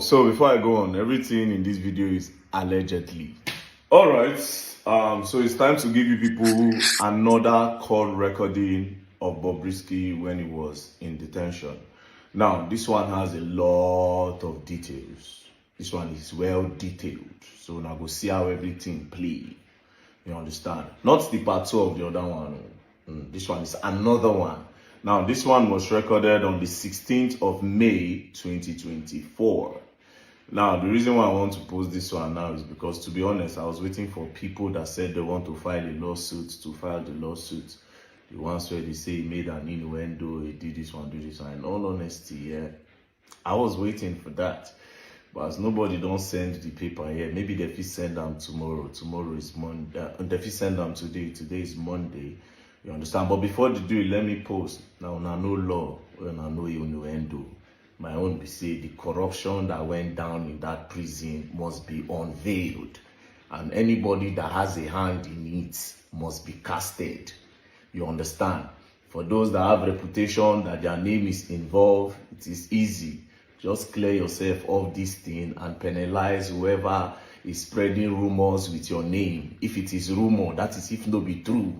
So before I go on, everything in this video is allegedly. All right. So it's time to give you people another call recording of Bobrisky when he was in detention. Now, this one has a lot of details. This one is well detailed. So now go see how everything play. You understand? Not the part 2 of the other one. This one is another one. Now, this one was recorded on the 16th of May, 2024. Now, the reason why I want to post this one now is because, to be honest, I was waiting for people that said they want to file a lawsuit to file the lawsuit. The ones where they say he made an innuendo, he did this one, do this one. In all honesty, yeah, I was waiting for that. But as nobody don't send the paper here, maybe they fit send them tomorrow. Tomorrow is Monday. They fit send them today. Today is Monday. You understand? But before they do it, let me post. Now, I know law, when I know innuendo. My own be say the corruption that went down in that prison must be unveiled. And anybody that has a hand in it must be casted. You understand? For those that have reputation that their name is involved, it is easy. Just clear yourself of this thing and penalize whoever is spreading rumors with your name. If it is rumor, that is if no be true.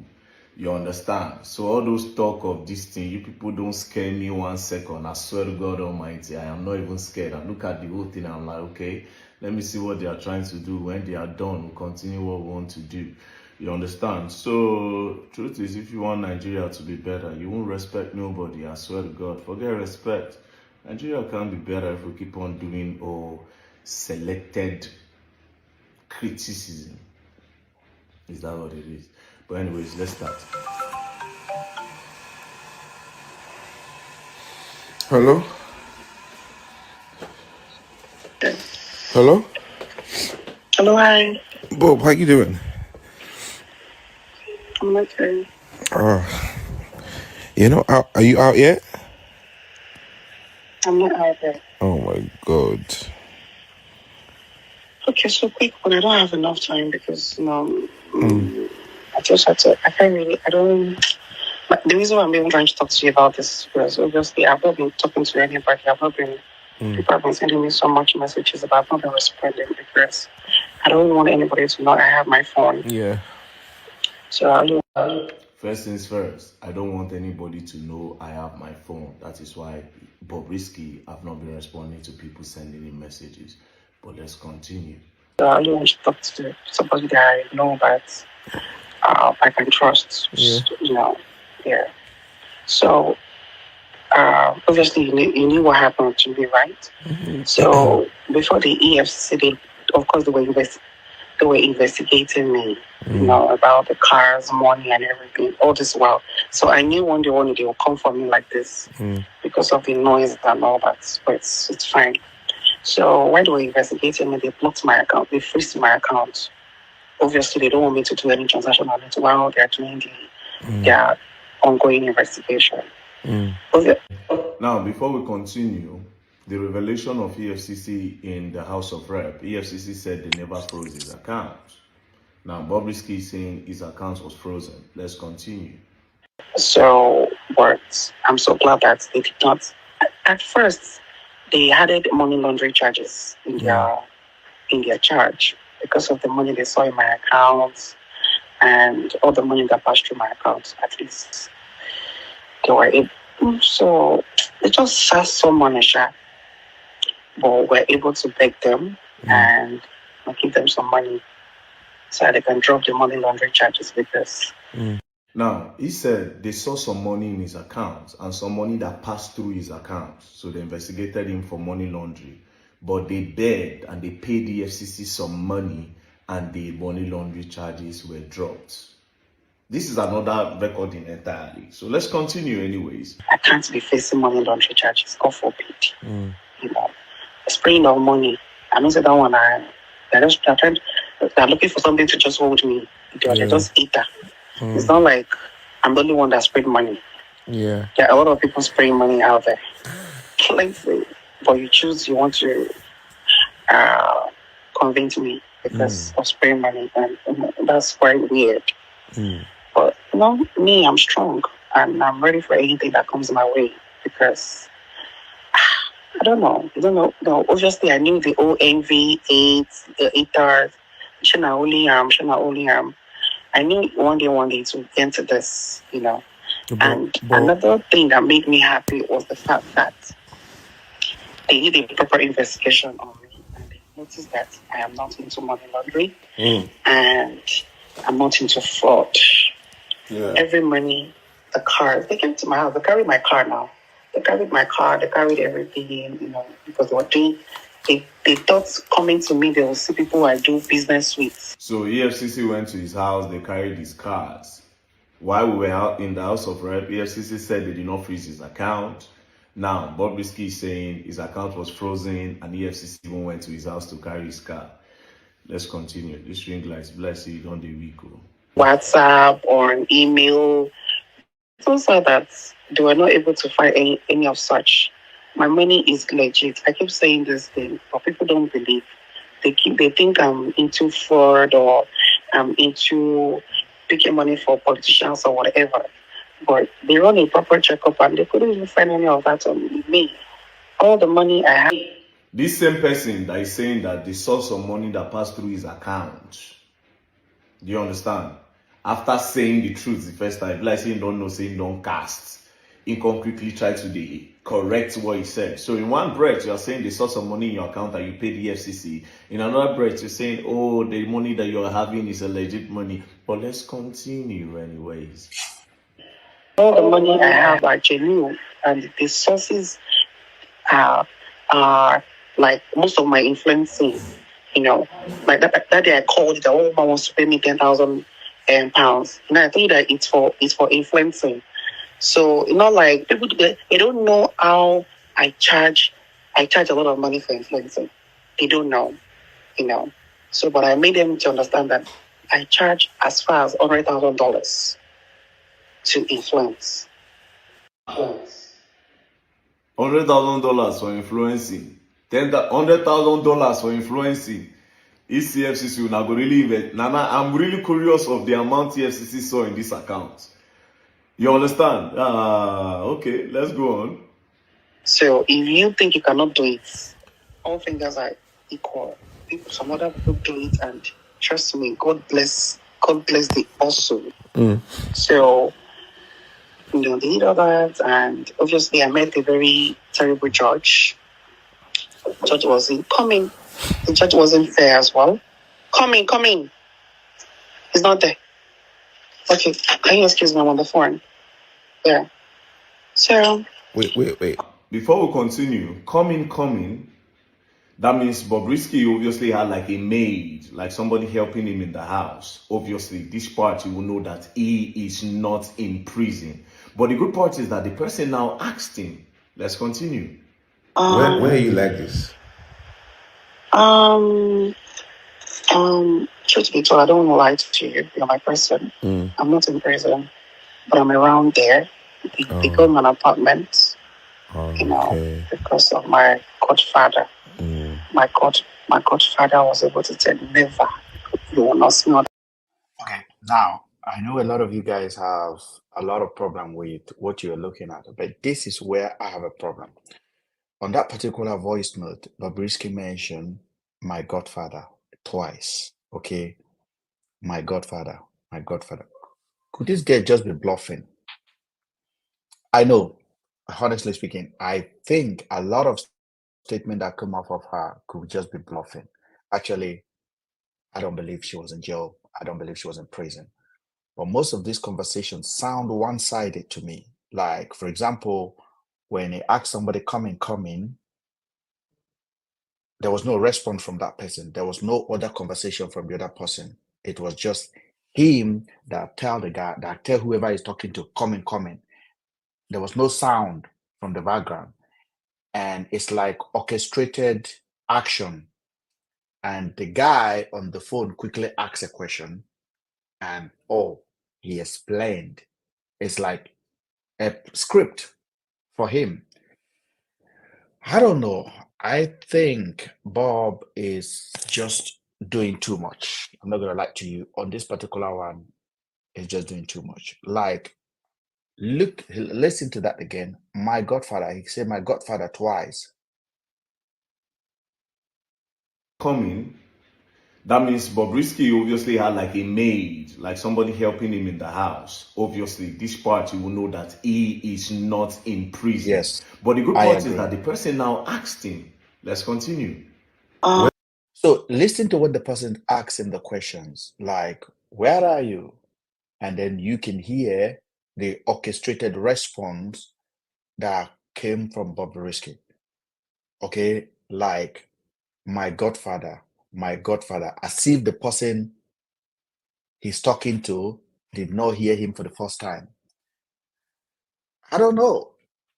You understand? So all those talk of this thing, you people don't scare me 1 second. I swear to God Almighty, I am not even scared. I look at the whole thing and I'm like, okay, let me see what they are trying to do. When they are done, we'll continue what we want to do. You understand? So truth is, if you want Nigeria to be better, you won't respect nobody. I swear to God, forget respect. Nigeria can be better if we keep on doing all selected criticism. Is that what it is? But anyways, let's start. Hello? Hello? Hello, hi. Bob, how you doing? I'm okay. Are you out yet? I'm not out there. Oh my God. Okay, so quick, but I don't have enough time because, I just had to, but the reason why I'm even trying to talk to you about this was obviously I've not been talking to anybody. People have been sending me so much messages about I've not been responding because I don't want anybody to know I have my phone. Yeah. So First things first, I don't want anybody to know I have my phone. That is why Bobrisky have not been responding to people sending me messages. But let's continue. So I only want to talk to somebody that I know that I can trust. Yeah. Yeah. So obviously you knew what happened to me, right? Mm-hmm. So before the EFCC, of course they were investigating me, about the cars, money, and everything. All this while, so I knew one day they will come for me like this because of the noise and all that. But it's fine. So while they were investigating me, they blocked my account. They froze my account. Obviously, they don't want me to do any transaction on it while they're doing their ongoing investigation. Now, before we continue, the revelation of EFCC in the House of Rep, EFCC said they never froze his account. Now, Bobrisky is saying his account was frozen. Let's continue. So, but I'm so glad that they did not. At first, they added money laundering charges in their charge because of the money they saw in my account and all the money that passed through my account. At least they were able. So they just asked some money, but we're able to beg them and give them some money so they can drop the money laundering charges because. Now, he said they saw some money in his account and some money that passed through his account. So they investigated him for money laundering. But they begged and they paid the EFCC some money and the money laundering charges were dropped. This is another recording entirely. So let's continue anyways. I can't be facing money laundering charges. God forbid. Spraying of money. I know that one. They're looking for something to just hold me. They just eat that. It's not like I'm the only one that sprayed money. Yeah. There are a lot of people spraying money out there. But you want to convince me because of spraying money. And that's quite weird. But me, I'm strong. And I'm ready for anything that comes my way. Because I don't know. I don't know. No, obviously I knew the OMV 8, the 8 Shana only I knew one day to enter this, And another thing that made me happy was the fact that they did a proper investigation on me and they noticed that I am not into money laundering and I'm not into fraud. Yeah. Every money, the car, they came to my house, they carried my car now. They carried my car, they carried everything, because they were doing, they thought coming to me, they will see people I do business with. So EFCC went to his house, they carried his cars. While we were out in the House of Rep, EFCC said they did not freeze his account. Now, Bobrisky is saying his account was frozen and EFCC even went to his house to carry his car. Let's continue. This ring lights, bless you, don't the week. WhatsApp or an email. So sad that they were not able to find any of such. My money is legit. I keep saying this thing, but people don't believe. They think I'm into fraud or I'm into picking money for politicians or whatever. But they run a proper checkup and they couldn't even find any of that on me. All the money I have. This same person that is saying that the source of money that passed through his account, do you understand? After saying the truth the first time, like saying don't know, saying don't cast, he concretely tried to correct what he said. So in one breath, you're saying the source of money in your account that you paid the EFCC. In another breath, you're saying, oh, the money that you're having is a legit money. But let's continue anyways. All the money I have are genuine, and the sources are like most of my influencing. Like that day I called, the old man wants to pay me 10,000 pounds. And I think that it's for influencing. So like people they don't know how I charge a lot of money for influencing. They don't know, So but I made them to understand that I charge as far as $100,000 to influence. $100,000 for influencing. $100,000 for influencing. EFCC will now go really invest. Nana, I'm really curious of the amount EFCC saw in this account. You understand? Okay, let's go on. So if you think you cannot do it, all fingers are equal. Some other people do it, and trust me, God bless the hustle. So they did all that, and obviously I met a very terrible judge. The judge wasn't coming. The judge wasn't fair as well. Coming. He's not there. Okay, can you excuse me? I'm on the phone. Yeah. So Wait. Before we continue, coming. That means Bobrisky obviously had like a maid, like somebody helping him in the house. Obviously, this part you will know that he is not in prison. But the good part is that the person now asked him. Let's continue. Where are you like this? Truth be told, I don't want to lie to you. You're my person. I'm not in prison, but I'm around there. They got me an apartment, because of my godfather. My godfather was able to tell never. You will not see me. Okay, now I know a lot of you guys have a lot of problem with what you're looking at, but this is where I have a problem. On that particular voice note, Bobrisky mentioned my godfather twice. Okay, my godfather. Could this girl just be bluffing? I know, honestly speaking, I think a lot of statements that come off of her could just be bluffing. Actually, I don't believe she was in jail. I don't believe she was in prison. But most of these conversations sound one-sided to me. Like, for example, when he asked somebody, come in, there was no response from that person. There was no other conversation from the other person. It was just him that tell whoever is talking to, come in. There was no sound from the background. And it's like orchestrated action. And the guy on the phone quickly asks a question and, he explained. It's like a script for him. I don't know. I think Bob is just doing too much. I'm not gonna lie to you. On this particular one, he's just doing too much. Like, listen to that again. My godfather. He said my godfather twice. coming, that means Bobrisky obviously had like a maid, like somebody helping him in the house. Obviously, this part you will know that he is not in prison. Yes, But the good I part is agree. that the person now asked him. Let's continue. So listen to what the person asks him the questions, like, where are you? And then you can hear the orchestrated response that came from Bobrisky. Okay, like, my godfather, as if the person he's talking to did not hear him for the first time. I don't know.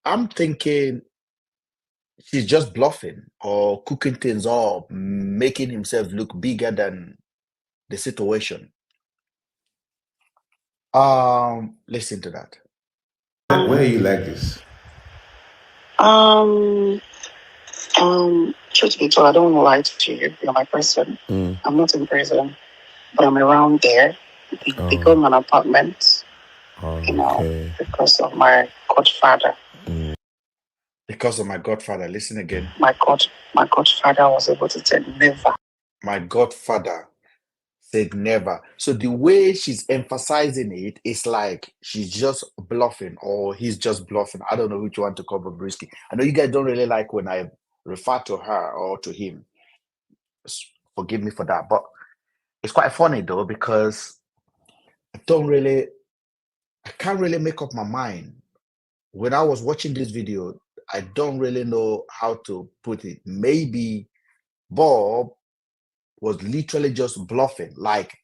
I'm thinking she's just bluffing or cooking things up, making himself look bigger than the situation. Listen to that. Why are you like this? Truth be told, I don't want to lie to you. You're my person. I'm not in prison, but I'm around there. They got me an apartment, because of my godfather. Because of my godfather. Listen again. My godfather was able to say never. My godfather said never. So the way she's emphasizing it is like she's just bluffing or he's just bluffing. I don't know which one to call Bobrisky. I know you guys don't really like when I refer to her or to him. Forgive me for that. But it's quite funny though, because I can't really make up my mind. When I was watching this video, I don't really know how to put it. Maybe Bob was literally just bluffing, like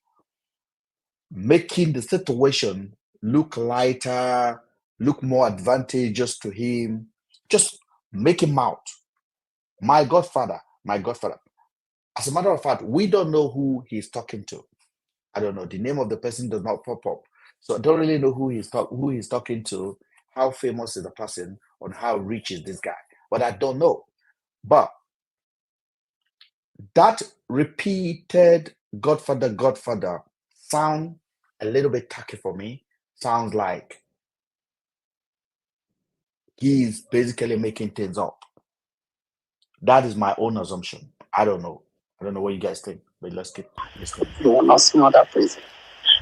making the situation look lighter, look more advantageous to him, just make him out. My godfather, my godfather. As a matter of fact, we don't know who he's talking to. I don't know. The name of the person does not pop up. So I don't really know who he's talking to, how famous is the person, or how rich is this guy. But I don't know. But that repeated Godfather sound a little bit tacky for me. Sounds like he's basically making things up. That is my own assumption. I don't know. I don't know what you guys think, but let's keep listening. You will not smell that prison.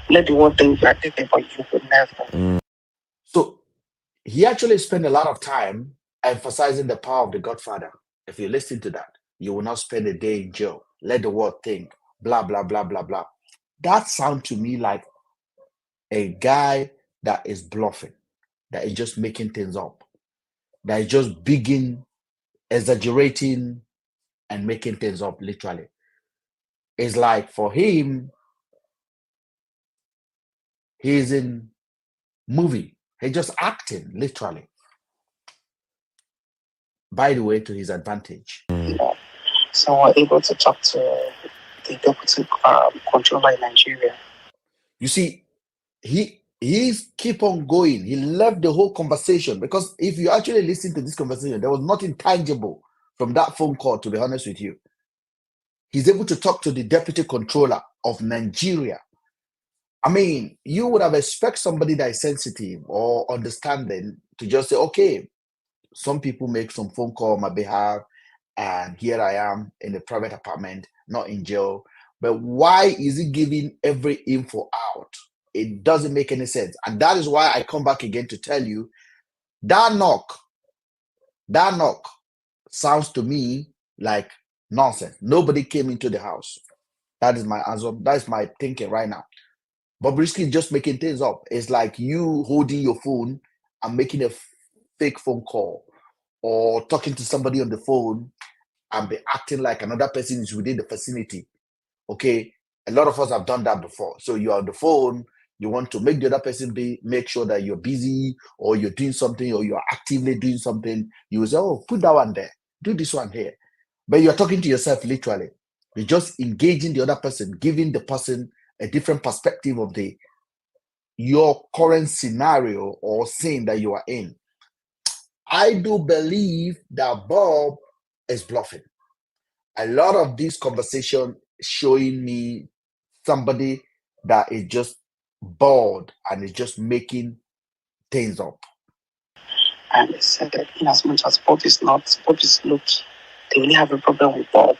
Let the world think you are taking, but you will never. So he actually spent a lot of time emphasizing the power of the Godfather. If you listen to that, you will not spend a day in jail. Let the world think, blah, blah, blah, blah, blah. That sounds to me like a guy that is bluffing, that is just making things up, that is just exaggerating and making things up, literally. It's like for him, he's in movie. He's just acting, literally. By the way, to his advantage. So we're able to talk to the deputy controller in Nigeria. You see, he's keep on going. He left the whole conversation because if you actually listen to this conversation, there was nothing tangible from that phone call, to be honest with you. He's able to talk to the deputy controller of Nigeria. I mean, you would have expected somebody that is sensitive or understanding to just say, okay, some people make some phone call on my behalf, and here I am in a private apartment, not in jail. But why is he giving every info out? It doesn't make any sense. And that is why I come back again to tell you that knock sounds to me like nonsense. Nobody came into the house. That is my answer. That is my thinking right now. Bobrisky is just making things up. It's like you holding your phone and making a fake phone call, or talking to somebody on the phone and be acting like another person is within the vicinity. Okay, a lot of us have done that before. So you're on the phone, you want to make the other person make sure that you're busy or you're doing something or you're actively doing something. You will say, oh, put that one there, do this one here. But you're talking to yourself literally. You're just engaging the other person, giving the person a different perspective of your current scenario or scene that you are in. I do believe that Bob is bluffing. A lot of this conversation showing me somebody that is just bored and is just making things up. And they said that in as much as Bob is looked, they only have a problem with Bob.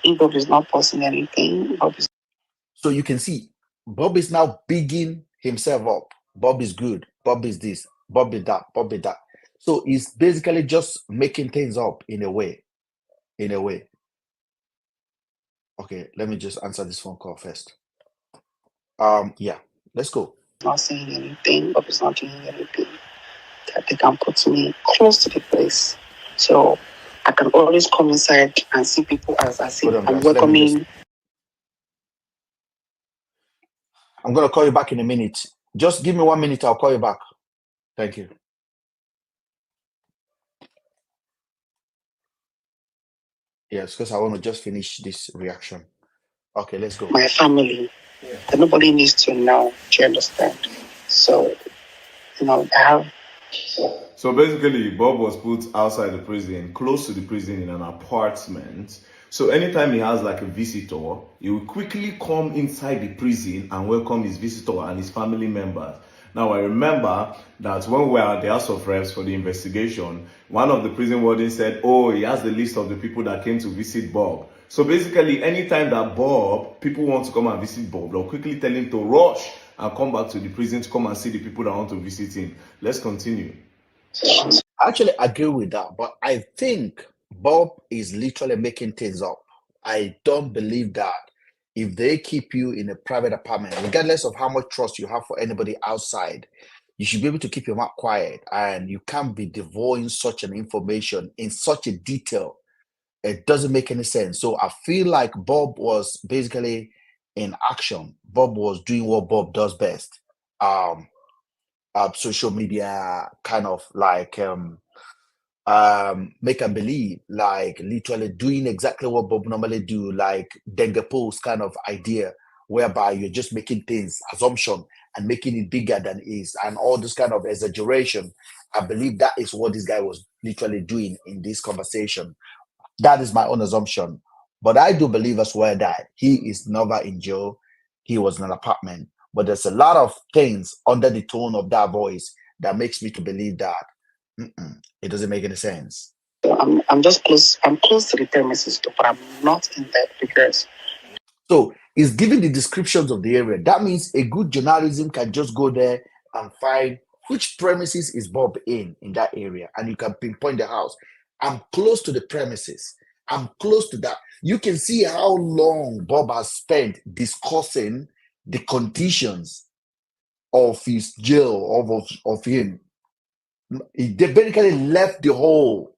If Bob is not posting anything, Bob is So you can see Bob is now bigging himself up. Bob is good. Bob is this. Bob is that. Bob is that. So he's basically just making things up in a way. In a way. Okay, let me just answer this phone call first. Yeah, let's go. not saying anything. Bob is not doing anything that they can put me close to the place. So I can always come inside and see people as I see. Hold on, I'm guys. Let me just- welcoming. I'm gonna call you back in a minute. Just give me 1 minute. I'll call you back. Thank you. Yes, because I want to just finish this reaction. Okay, let's go. My family. That nobody needs to know. Do you understand? So, I have. So basically, Bob was put outside the prison, close to the prison in an apartment. So anytime he has like a visitor, he will quickly come inside the prison and welcome his visitor and his family members. Now, I remember that when we were at the House of Reps for the investigation, one of the prison wardens said, oh, he has the list of the people that came to visit Bob. So basically, anytime that people want to come and visit Bob, they'll quickly tell him to rush and come back to the prison to come and see the people that want to visit him. Let's continue. I actually agree with that, but I think Bob is literally making things up. I don't believe that if they keep you in a private apartment, regardless of how much trust you have for anybody outside, you should be able to keep your mouth quiet, and you can't be devoid such an information in such a detail. It doesn't make any sense. So I feel like Bob was basically in action. Bob was doing what Bob does best. Social media kind of like make and believe, like literally doing exactly what Bob normally do, like Dengue post kind of idea, whereby you're just making things assumption and making it bigger than it is, and all this kind of exaggeration. I believe that is what this guy was literally doing in this conversation. That is my own assumption. But I do believe as well that he is never in jail. He was in an apartment. But there's a lot of things under the tone of that voice that makes me to believe that it doesn't make any sense. So I'm just close. I'm close to the premises, too, but I'm not in that because. So it's giving the descriptions of the area. That means a good journalism can just go there and find which premises is Bob in that area, and you can pinpoint the house. I'm close to the premises. I'm close to that. You can see how long Bob has spent discussing the conditions of his jail, of him. They basically left the whole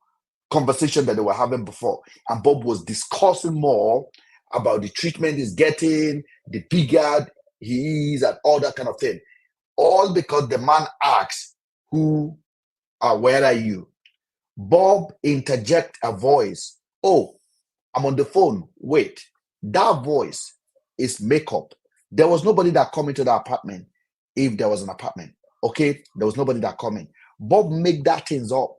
conversation that they were having before, and Bob was discussing more about the treatment he's getting, the bigger he is, and all that kind of thing. All because the man asks, where are you? Bob interject a voice. Oh, I'm on the phone. Wait, that voice is makeup. There was nobody that come into the apartment. If there was an apartment, okay, there was nobody that come in. Bob make that things up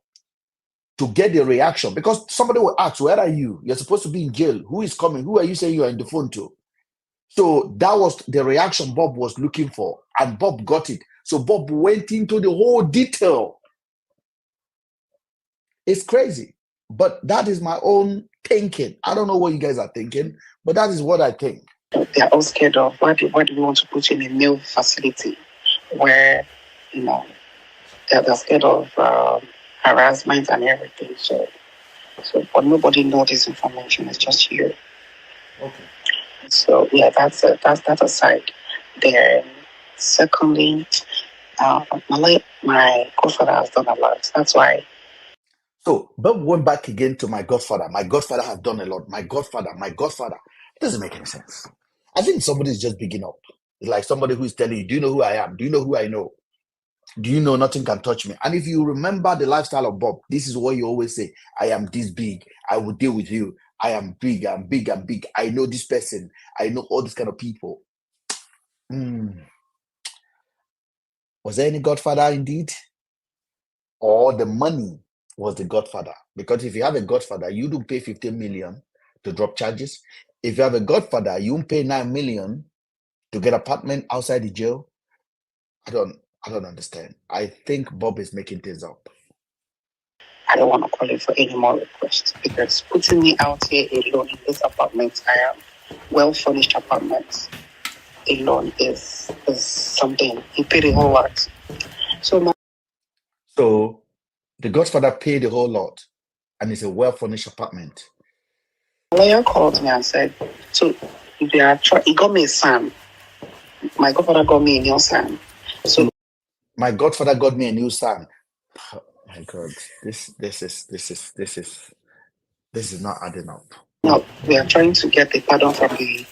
to get the reaction, because somebody will ask, where are you? You're supposed to be in jail. Who is coming? Who are you saying you are on the phone to? So that was the reaction Bob was looking for, and Bob got it. So Bob went into the whole detail. It's crazy, but that is my own thinking. I don't know what you guys are thinking, but that is what I think. They're all scared of why do we want to put you in a male facility where, they're scared of harassment and everything. So, but nobody knows this information. It's just you. Okay. So yeah, that's that aside. Then, secondly, my godfather has done a lot. That's why. So Bob went back again to my godfather. My godfather has done a lot. My godfather. It doesn't make any sense. I think somebody is just bigging up. It's like somebody who is telling you, do you know who I am? Do you know who I know? Do you know nothing can touch me? And if you remember the lifestyle of Bob, this is what you always say. I am this big. I will deal with you. I am big. I'm big. I'm big. I know this person. I know all these kind of people. Was there any godfather indeed? Or the money was the godfather? Because if you have a godfather, you don't pay 15 million to drop charges. If you have a godfather, you won't pay 9 million to get apartment outside the jail. I don't understand. I think Bob is making things up. I don't want to call it for any more requests because putting me out here alone in this apartment, I am well-furnished apartment alone is something. He paid a whole lot. So the godfather paid a whole lot, and it's a well-furnished apartment. my lawyer called me and said, so he got me a son. My godfather got me a new son. So my godfather got me a new son. Oh, my God, this is not adding up. now we are trying to get the pardon from the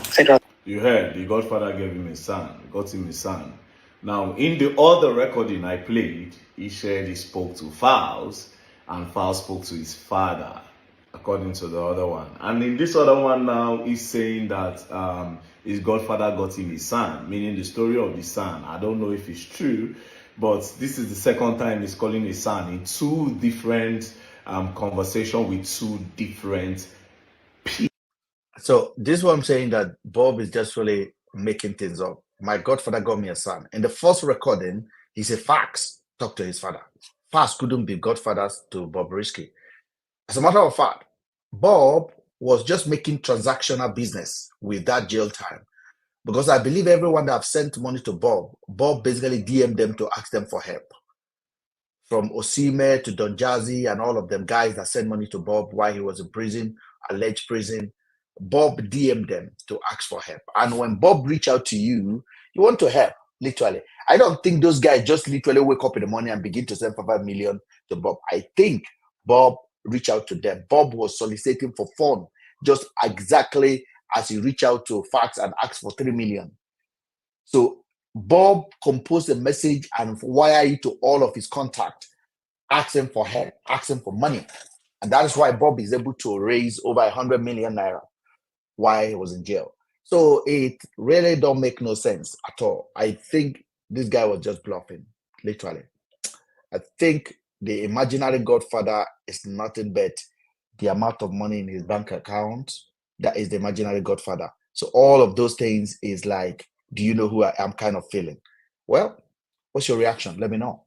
federal. You heard the godfather gave him a son, got him a son. Now, in the other recording I played, he said he spoke to Fowles, and Fowles spoke to his father, according to the other one. And in this other one now, he's saying that his godfather got him a son, meaning the story of the son. I don't know if it's true, but this is the second time he's calling a son in two different conversations with two different people. So this is what I'm saying, that Bob is just really making things up. My godfather got me a son. In the first recording, he said Fax talked to his father. Fax couldn't be godfathers to Bobrisky. As a matter of fact, Bob was just making transactional business with that jail time. Because I believe everyone that have sent money to Bob basically DM'd them to ask them for help. From Osime to Don Jazzy and all of them guys that sent money to Bob while he was in prison, alleged prison, Bob DM'd them to ask for help. And when Bob reach out to you, you want to help, literally. I don't think those guys just literally wake up in the morning and begin to send for 5 million to Bob. I think Bob reached out to them. Bob was soliciting for fun, just exactly as he reached out to Fax and asked for 3 million. So Bob composed a message and wired it to all of his contacts, asking for help, asking for money. And that is why Bob is able to raise over 100 million naira while he was in jail. So it really don't make no sense at all. I think this guy was just bluffing, literally. I think the imaginary godfather is nothing but the amount of money in his bank account. That is the imaginary godfather. So all of those things is like, do you know who I am kind of feeling? Well, what's your reaction? Let me know.